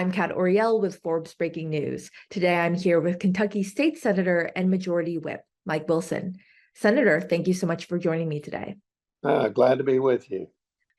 I'm Cat Oriel with Forbes Breaking News. Today I'm here with Kentucky State Senator and Majority Whip, Mike Wilson. Senator, thank you so much for joining me today. Glad to be with you.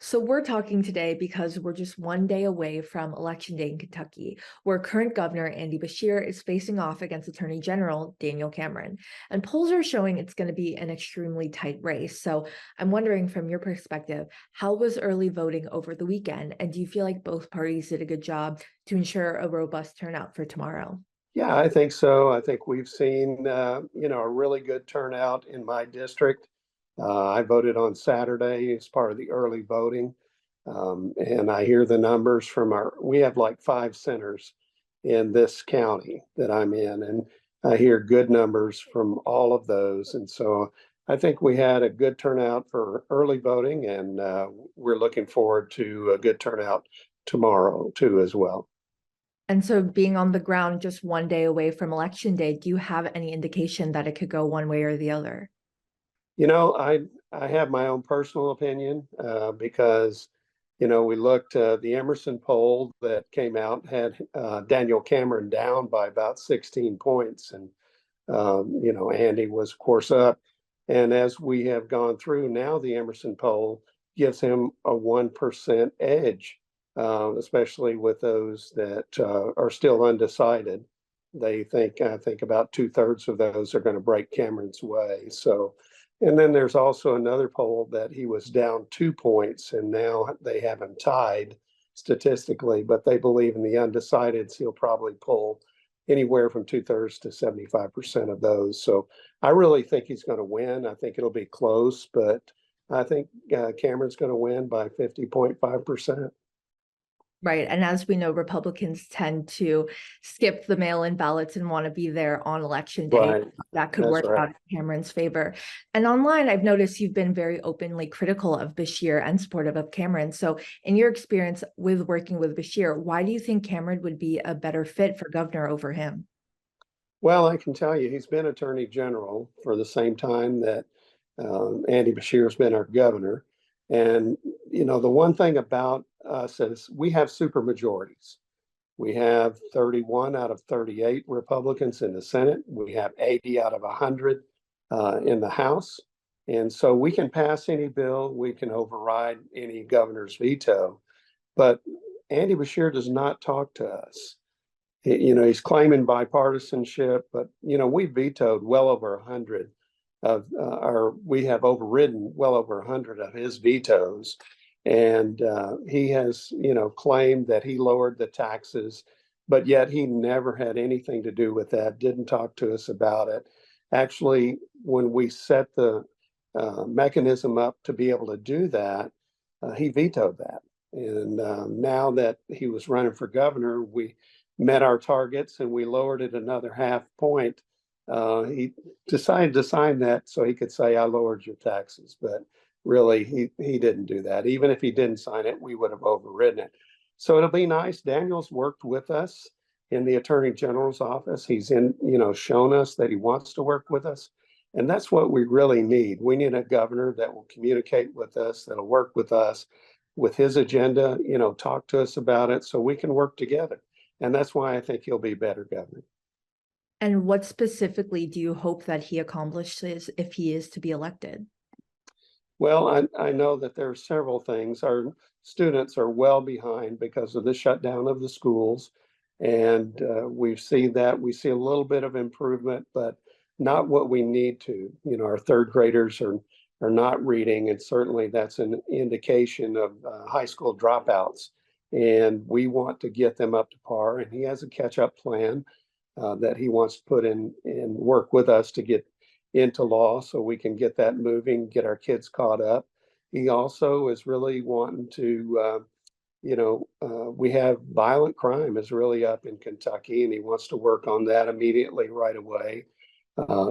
So we're talking today because we're just one day away from Election Day in Kentucky, where current Governor Andy Beshear is facing off against Attorney General Daniel Cameron. And polls are showing it's going to be an extremely tight race. So I'm wondering, from your perspective, how was early voting over the weekend? And do you feel like both parties did a good job to ensure a robust turnout for tomorrow? Yeah, I think so. I think we've seen, a really good turnout in my district. I voted on Saturday as part of the early voting. And I hear the numbers from we have like 5 centers in this county that I'm in, and I hear good numbers from all of those. And so I think we had a good turnout for early voting, and we're looking forward to a good turnout tomorrow too as well. And so being on the ground just one day away from Election Day, do you have any indication that it could go one way or the other? I have my own personal opinion because, we looked, the Emerson poll that came out had Daniel Cameron down by about 16 points. And, Andy was, of course, up. And as we have gone through now, the Emerson poll gives him a 1% edge, especially with those that are still undecided. I think about 2/3 of those are going to break Cameron's way. So, and then there's also another poll that he was down 2 points, and now they have him tied statistically, but they believe in the undecideds, he'll probably pull anywhere from 2/3 to 75% of those. So I really think he's going to win. I think it'll be close, but I think Cameron's going to win by 50.5%. Right. And as we know, Republicans tend to skip the mail-in ballots and want to be there on Election Day. Right. That could That's work right. out in Cameron's favor. And online, I've noticed you've been very openly critical of Beshear and supportive of Cameron. So in your experience with working with Beshear, why do you think Cameron would be a better fit for governor over him? Well, I can tell you, he's been Attorney General for the same time that Andy Beshear's been our governor. And, the one thing about us is we have super majorities. We have 31 out of 38 Republicans in the Senate. We have 80 out of 100 in the House. And so we can pass any bill, we can override any governor's veto. But Andy Beshear does not talk to us. He's claiming bipartisanship, but, we vetoed well over 100 of we have overridden well over 100 of his vetoes. And he has, claimed that he lowered the taxes, but yet he never had anything to do with that, didn't talk to us about it. Actually, when we set the mechanism up to be able to do that, he vetoed that. And now that he was running for governor, we met our targets and we lowered it another half point. He decided to sign that so he could say, I lowered your taxes. But really, he didn't do that. Even if he didn't sign it, we would have overridden it. So it'll be nice. Daniel's worked with us in the Attorney General's office. He's shown us that he wants to work with us. And that's what we really need. We need a governor that will communicate with us, that'll work with us with his agenda, talk to us about it so we can work together. And that's why I think he'll be better governor. And what specifically do you hope that he accomplishes if he is to be elected? Well, I know that there are several things. Our students are well behind because of the shutdown of the schools. And we see that. We see a little bit of improvement, but not what we need to. Our third graders are not reading, and certainly that's an indication of high school dropouts. And we want to get them up to par, and he has a catch-up plan that he wants to put in and work with us to get into law so we can get that moving, get our kids caught up. He also is really wanting to, we have violent crime is really up in Kentucky, and he wants to work on that immediately right away.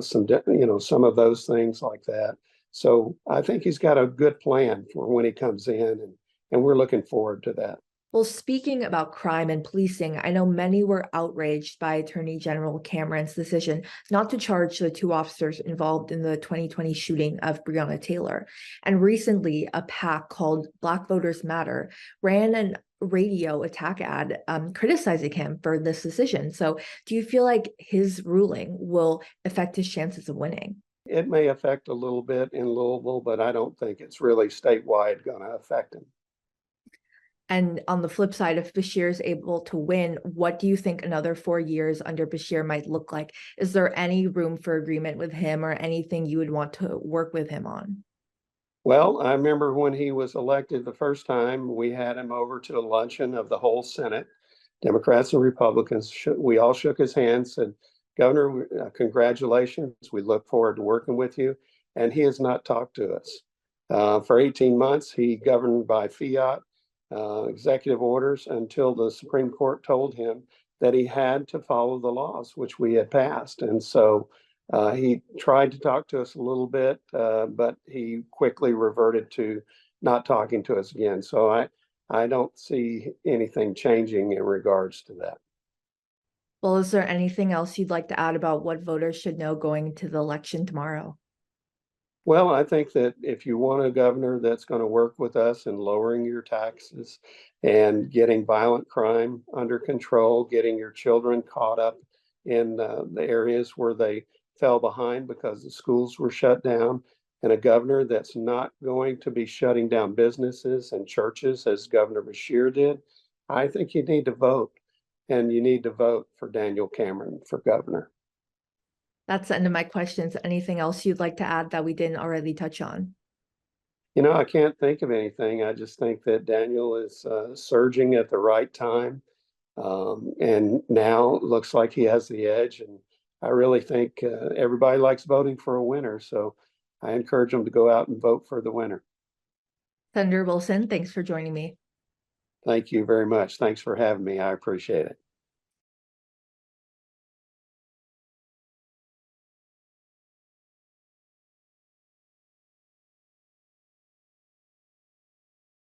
Some of those things like that. So I think he's got a good plan for when he comes in, and we're looking forward to that. Well, speaking about crime and policing, I know many were outraged by Attorney General Cameron's decision not to charge the two officers involved in the 2020 shooting of Breonna Taylor. And recently, a PAC called Black Voters Matter ran an radio attack ad criticizing him for this decision. So, do you feel like his ruling will affect his chances of winning? It may affect a little bit in Louisville, but I don't think it's really statewide going to affect him. And on the flip side, if Beshear is able to win, what do you think another 4 years under Beshear might look like? Is there any room for agreement with him or anything you would want to work with him on? Well, I remember when he was elected the first time, we had him over to a luncheon of the whole Senate, Democrats and Republicans. We all shook his hand, said, Governor, congratulations. We look forward to working with you. And he has not talked to us. For 18 months, he governed by fiat executive orders until the Supreme Court told him that he had to follow the laws, which we had passed. And so he tried to talk to us a little bit, but he quickly reverted to not talking to us again. So I don't see anything changing in regards to that. Well, is there anything else you'd like to add about what voters should know going into the election tomorrow? Well, I think that if you want a governor that's going to work with us in lowering your taxes and getting violent crime under control, getting your children caught up in the areas where they fell behind because the schools were shut down, and a governor that's not going to be shutting down businesses and churches as Governor Beshear did, I think you need to vote. And you need to vote for Daniel Cameron for governor. That's the end of my questions. Anything else you'd like to add that we didn't already touch on? I can't think of anything. I just think that Daniel is surging at the right time. And now it looks like he has the edge. And I really think everybody likes voting for a winner. So I encourage them to go out and vote for the winner. Senator Wilson, thanks for joining me. Thank you very much. Thanks for having me. I appreciate it.